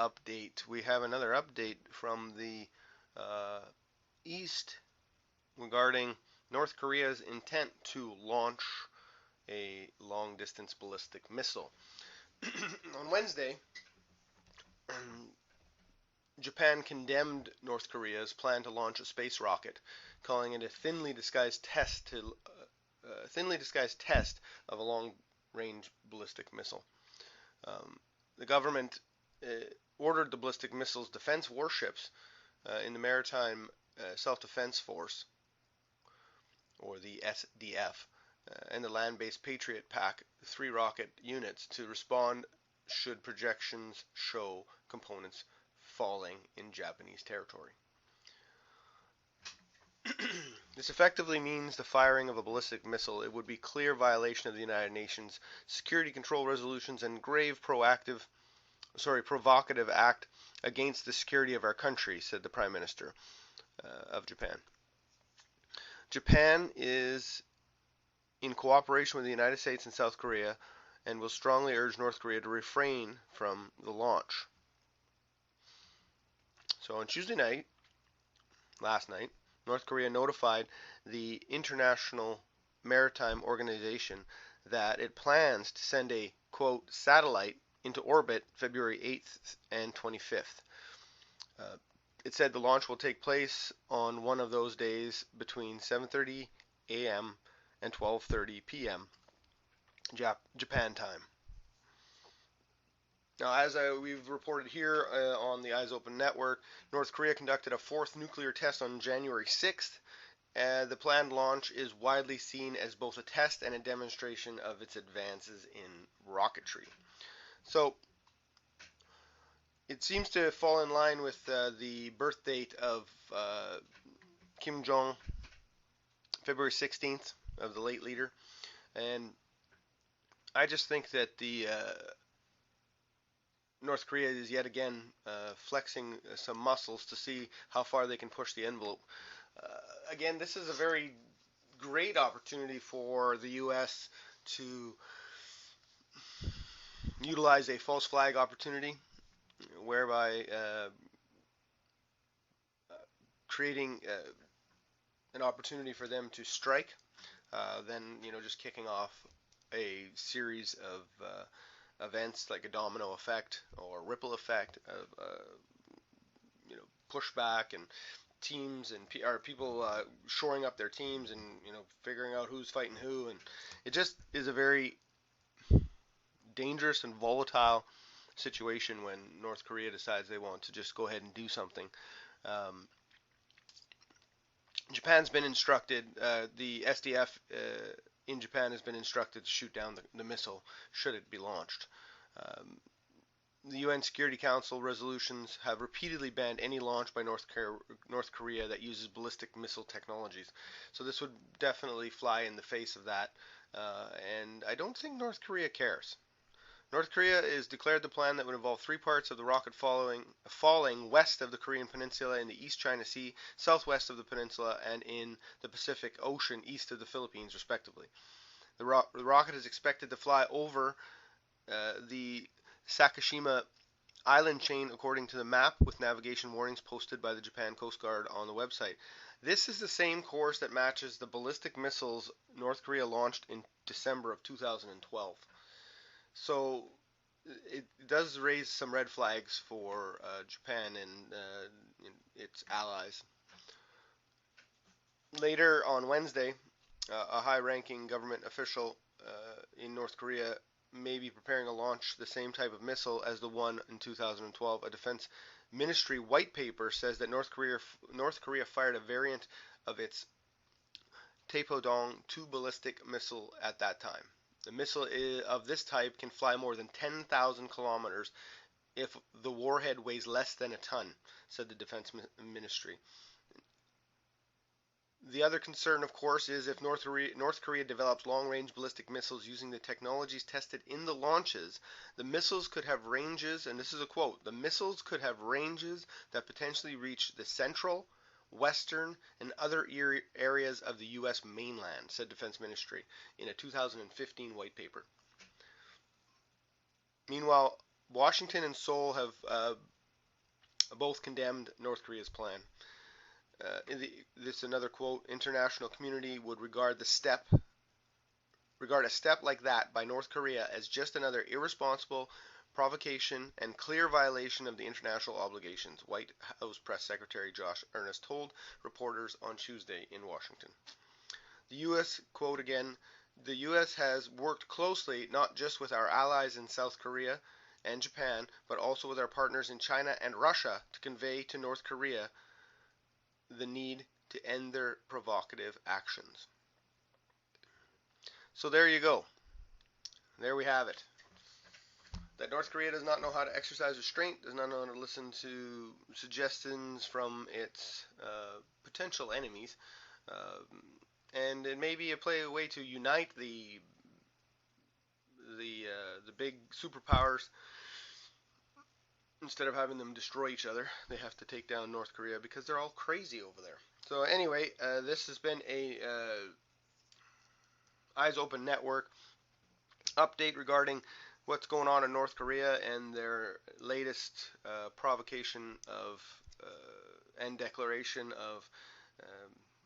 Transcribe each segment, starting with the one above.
update. We have another update from the East regarding North Korea's intent to launch a long-distance ballistic missile. On Wednesday, Japan condemned North Korea's plan to launch a space rocket, calling it a thinly disguised test of a long-range ballistic missile. The government ordered the ballistic missile's defense warships in the Maritime Self-Defense Force, or the SDF, and the land-based Patriot Pack 3 rocket units to respond should projections show components falling in Japanese territory. This effectively means the firing of a ballistic missile. It would be clear violation of the United Nations Security Control resolutions and grave provocative act against the security of our country, said the Prime Minister of Japan. Japan is in cooperation with the United States and South Korea and will strongly urge North Korea to refrain from the launch. So on Tuesday night, last night, North Korea notified the International Maritime Organization that it plans to send a, quote, satellite into orbit February 8th and 25th. It said the launch will take place on one of those days between 7:30 a.m. and 12:30 p.m. Japan time. Now, as we've reported here on the Eyes Open Network, North Korea conducted a fourth nuclear test on January 6th. The planned launch is widely seen as both a test and a demonstration of its advances in rocketry. So, it seems to fall in line with the birth date of Kim Jong, February 16th, of the late leader. And I just think that the North Korea is yet again flexing some muscles to see how far they can push the envelope. Again, this is a very great opportunity for the U.S. to utilize a false flag opportunity, whereby creating an opportunity for them to strike, then just kicking off a series of events like a domino effect or ripple effect of pushback and teams and people shoring up their teams and figuring out who's fighting who, and it just is a very dangerous and volatile situation when North Korea decides they want to just go ahead and do something. Japan's been instructed, the SDF in Japan has been instructed to shoot down the missile should it be launched. The UN Security Council resolutions have repeatedly banned any launch by North Korea that uses ballistic missile technologies. So this would definitely fly in the face of that. And I don't think North Korea cares. North Korea has declared the plan that would involve 3 parts of the rocket falling west of the Korean Peninsula in the East China Sea, southwest of the peninsula, and in the Pacific Ocean east of the Philippines, respectively. The rocket is expected to fly over the Sakishima island chain according to the map, with navigation warnings posted by the Japan Coast Guard on the website. This is the same course that matches the ballistic missiles North Korea launched in December of 2012. So it does raise some red flags for Japan and its allies. Later on Wednesday, a high-ranking government official in North Korea may be preparing to launch the same type of missile as the one in 2012. A defense ministry white paper says that North Korea fired a variant of its Taepodong-2 ballistic missile at that time. The missile of this type can fly more than 10,000 kilometers if the warhead weighs less than a ton, said the defense ministry. The other concern, of course, is if North Korea develops long-range ballistic missiles using the technologies tested in the launches, the missiles could have ranges, and this is a quote, the missiles could have ranges that potentially reach the central, western, and other areas of the U.S. mainland, said Defense Ministry in a 2015 white paper. Meanwhile, Washington and Seoul have both condemned North Korea's plan. This another quote: international community would regard a step like that by North Korea as just another irresponsible provocation and clear violation of the international obligations, White House Press Secretary Josh Earnest told reporters on Tuesday in Washington. The U.S., quote again, the U.S. has worked closely not just with our allies in South Korea and Japan, but also with our partners in China and Russia to convey to North Korea the need to end their provocative actions. So there you go. There we have it. That North Korea does not know how to exercise restraint, does not know how to listen to suggestions from its potential enemies, and it may be a way to unite the big superpowers. Instead of having them destroy each other, they have to take down North Korea because they're all crazy over there. So anyway, this has been a Eyes Open Network update regarding what's going on in North Korea and their latest provocation of and declaration of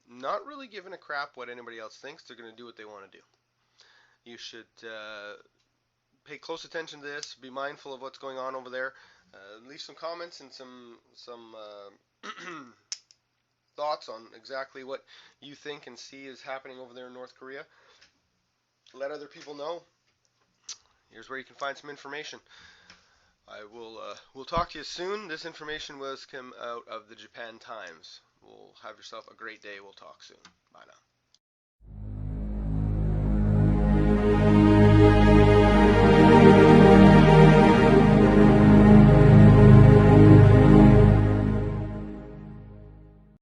not really giving a crap what anybody else thinks. They're going to do what they want to do. You should pay close attention to this. Be mindful of what's going on over there. Leave some comments and some thoughts on exactly what you think and see is happening over there in North Korea. Let other people know. Here's where you can find some information. We'll talk to you soon. This information was come out of the Japan Times. We'll have yourself a great day. We'll talk soon. Bye now.